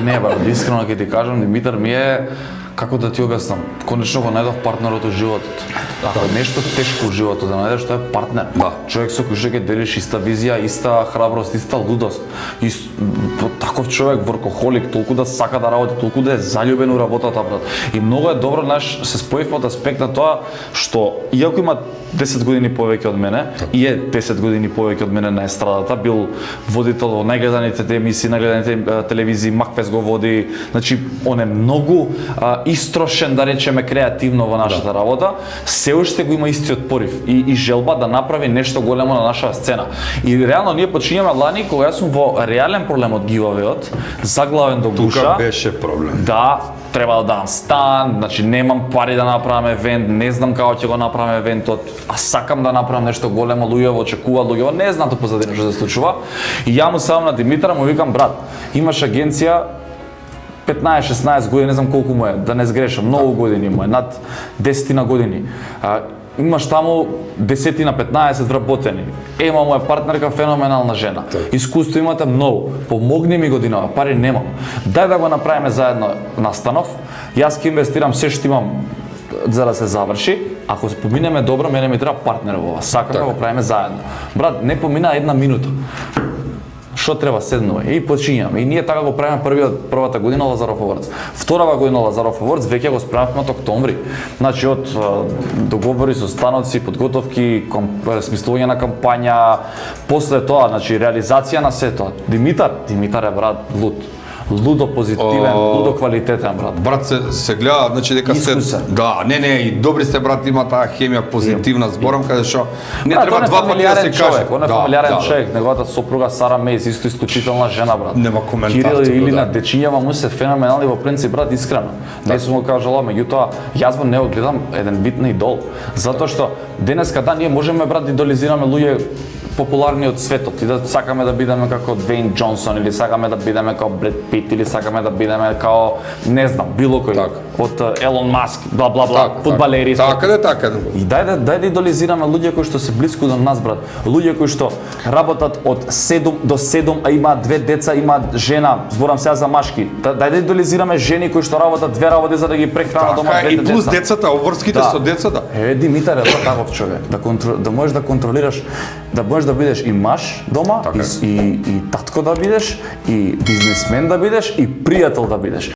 Не, брат, искрено ќе ти кажам, Димитар ми е, како да ти објаснам, конечно го најдов партнерот од животот. Ако е нешто тешко во животот да најдеш, тоа е партнер. Да. Човек со кој ќе делиш иста визија, иста храброст, иста лудост. Таков човек, воркохолик, толку да сака да работи, толку да е заљубен у работата, брат. И многу е добро, знаеш, се спојавме од аспект на тоа што иако има 10 години повеќе од мене, и е 10 години повеќе од мене на естрадата, бил водител во најгледаните емисии, најгледаните телевизии, Макфест го води, значи он е многу истрошен, да речеме, креативно во нашата работа, се уште го има истиот порив и желба да направи нешто големо на нашата сцена. И реално ние почињаме лани кога јас сум во реален проблем од гивавеот, заглавен до гуша. Тука беше проблем. Да, треба да дам стан, значи немам пари да направам евент, не знам како ќе го направам евентот, а сакам да направам нешто големо, луѓето очекуваат, луѓето не знаат во позадина што се случува. И ја му сам на Димитар му викам, брат, имаш агенција 15-16 години, не знам колку му е, да не сгрешам, многу години му е, над 10 години. Имаш таму 10-15 вработени. Ема му е партнерка феноменална жена. Искуство имате многу. Помогни ми годинава, пари немам. Дај да го направиме заедно настанов. Јас ќе инвестирам се што имам за да се заврши. Ако се поминеме добро, мене ми треба партнер во ова. Сакам да го правиме заедно. Брат, не помина една минута. Што треба седнува и почињаме. И ние така го правиме првата година Лазаров Awards. Втората година Лазаров Awards веќе го справивме од октомври. Значи од договори со станоци, подготовки, смислување на кампања, после тоа, значи реализација на сето. Димитар е брат луд. Лудо позитивен, лудо квалитетен, брат. Брат се гледа, значи дека сте да, не, и добри сте, брат, има таа хемија позитивна зборам каде што не треба два пати да се каже. Он е фамилиарен човек, неговата сопруга Сара Мейс исто исклучителна жена, брат. Нема коментар. Кирил или на дечињава му се феноменални во принцип, брат, искрено. Не сум го кажала, меѓутоа јас во него гледам еден вид на идол, затоа што денеска да ние можеме, брат, да идолизираме луѓе популарни од светот и да сакаме да бидеме како Двејн Џонсон или сакаме да бидеме како Бред Пит или сакаме да бидеме како не знам било кој од Елон Маск, бла бла бла, фудбалери. Така. И дај да идолизираме луѓе кои што се блиску до нас, брат. Луѓе кои што работат од 7 до 7, а имаат две деца, имаат жена, зборам сега за машки. Дај да идолизираме жени кои што работат две работи за да ги прехранат дома двете деца. И плюс децата, обврските со децата. Димитар е таков човек, да можеш да контролираш, да можеш да бидеш и маж дома, и татко да бидеш, и бизнисмен да бидеш, и пријател да бидеш.